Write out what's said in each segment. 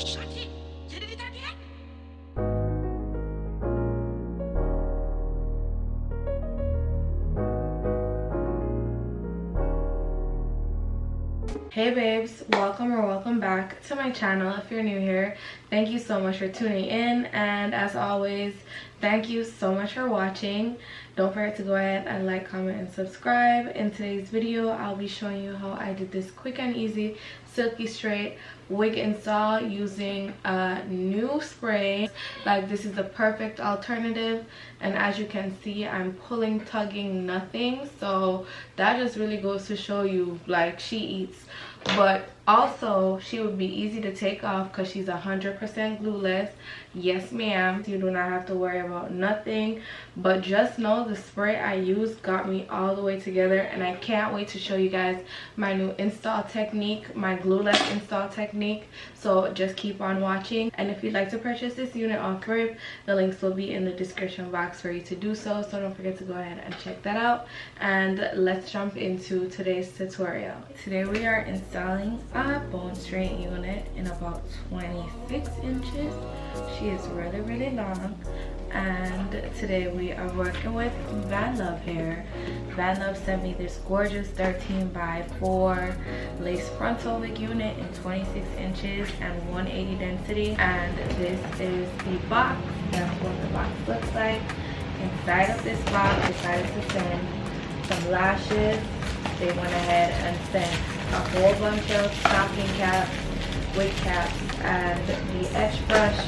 Hey babes, welcome or welcome back to my channel. If you're new here, thank you so much for tuning in, and as always, thank you so much for watching. Don't forget to go ahead and like, comment, and subscribe. In today's video, I'll be showing you how I did this quick and easy silky straight wig install using a new spray. Like, this is the perfect alternative, and as you can see, I'm pulling, tugging, nothing. So that just really goes to show you, like, she eats. But also, she would be easy to take off because she's 100% glueless. Yes ma'am, you do not have to worry about nothing. But just know the spray I used got me all the way together, and I can't wait to show you guys my new install technique, my glueless install technique. So just keep on watching, and if you'd like to purchase this unit off rip, the links will be in the description box for you to do so. So don't forget to go ahead and check that out, and let's jump into today's tutorial. Today we are installing a bone straight unit in about 26 inches. She is really long, and today we are working with Vanlov hair. Vanlov sent me this gorgeous 13x4 lace frontal wig unit in 26 inches and 180 density, and this is the box. That's what the box looks like. Inside of this box, I decided to send some lashes. They went ahead and sent a whole bunch of stocking caps, wig caps, and the edge brush.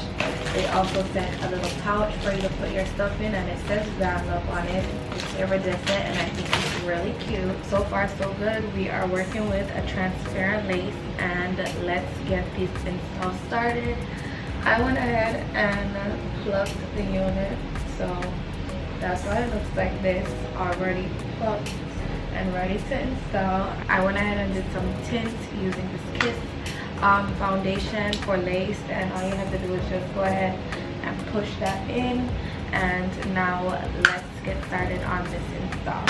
They also sent a little pouch for you to put your stuff in, and it says Vanlov on it. It's iridescent, and I think it's really cute. So far so good. We are working with a transparent lace, and let's get this install started. I went ahead and plugged the unit, so that's why it looks like this, already plugged and ready to install. I went ahead and did some tint using this Kiss foundation for lace, and all you have to do is just go ahead and push that in. And now let's get started on this install.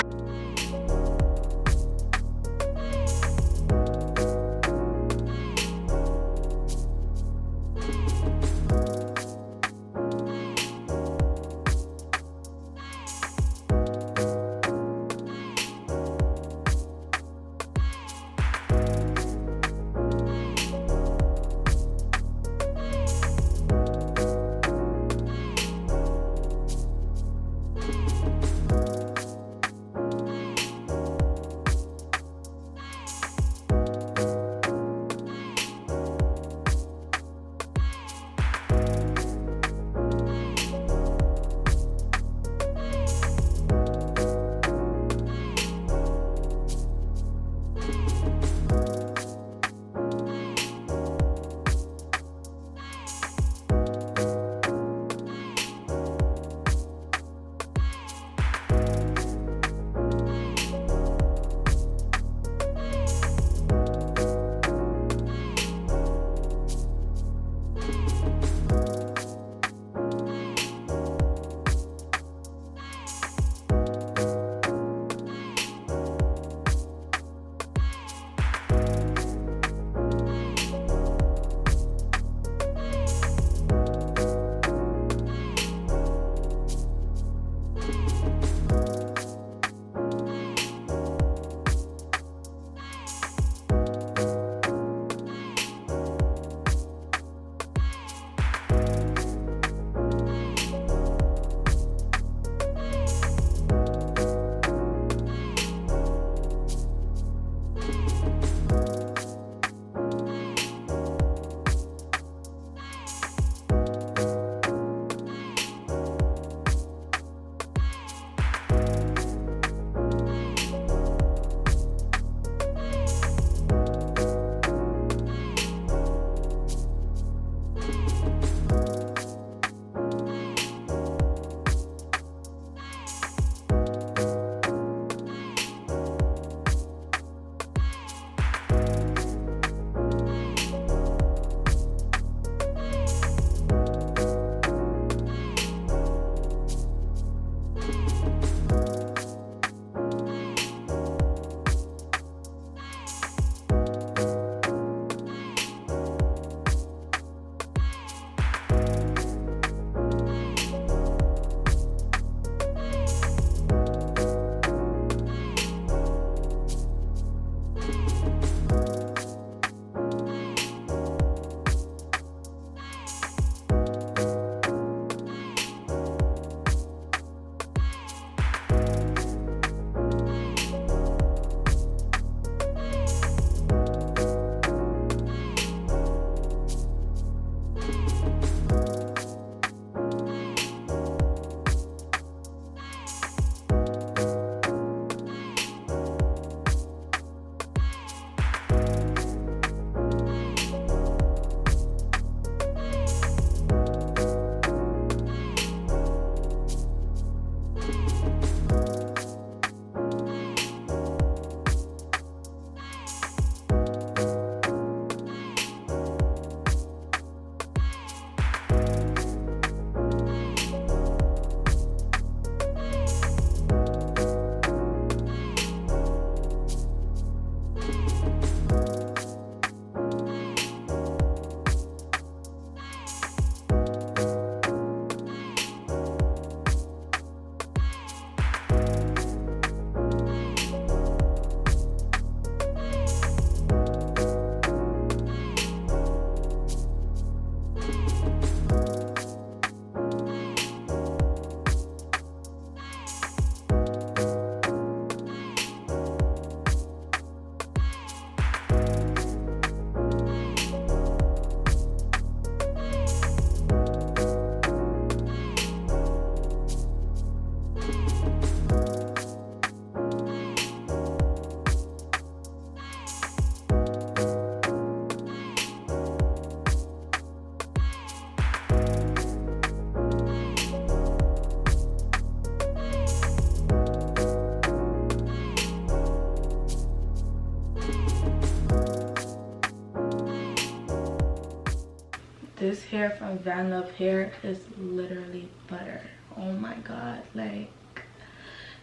hair from Vanlov hair is literally butter. Oh my god, like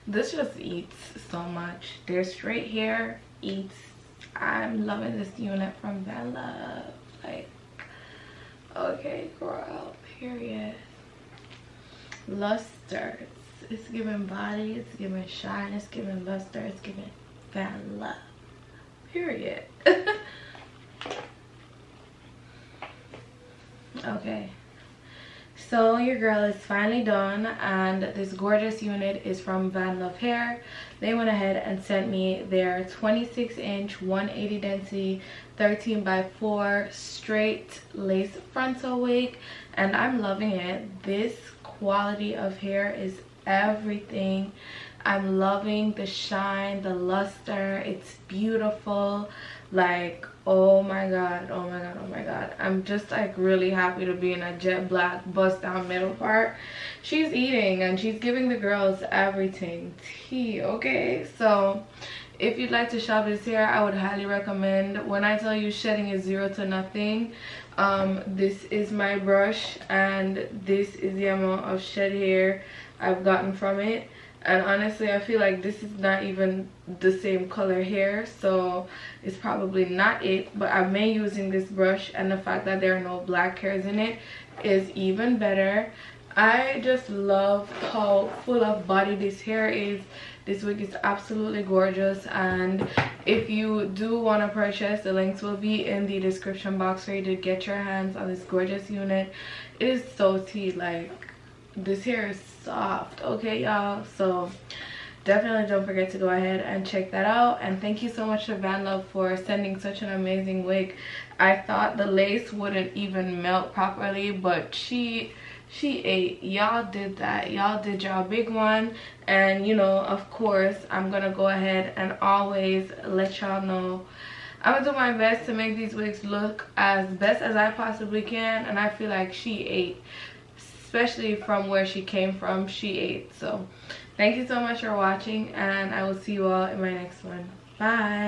this just eats so much. Their straight hair eats. I'm loving this unit from Vanlov. Like, okay girl, period. Luster, it's giving body, it's giving shine, it's giving luster, it's giving Vanlov, period. Okay, so your girl is finally done, and this gorgeous unit is from Vanlov hair. They went ahead and sent me their 26-inch 180 density 13x4 straight lace frontal wig, and I'm loving it. This quality of hair is everything. I'm loving the shine, the luster. It's beautiful. Like, oh my god, oh my god, oh my god. I'm just like really happy to be in a jet black bust down middle part. She's eating and she's giving the girls everything. Tea, okay? So if you'd like to shop this hair, I would highly recommend. When I tell you shedding is 0 to nothing, this is my brush and this is the amount of shed hair I've gotten from it. And honestly, I feel like this is not even the same color hair, so it's probably not it. But I've been using this brush, and the fact that there are no black hairs in it is even better. I just love how full of body this hair is. This wig is absolutely gorgeous, and if you do want to purchase, the links will be in the description box for you to get your hands on this gorgeous unit. It is so tea, like this hair is soft, okay y'all? So definitely don't forget to go ahead and check that out. And thank you so much to Vanlov for sending such an amazing wig. I thought the lace wouldn't even melt properly, but she ate. Y'all did that. Y'all did y'all big one. And you know, of course, I'm gonna go ahead and always let y'all know I'm gonna do my best to make these wigs look as best as I possibly can, and I feel like she ate. Especially from where she came from, she ate. So thank you so much for watching, and I will see you all in my next one. Bye.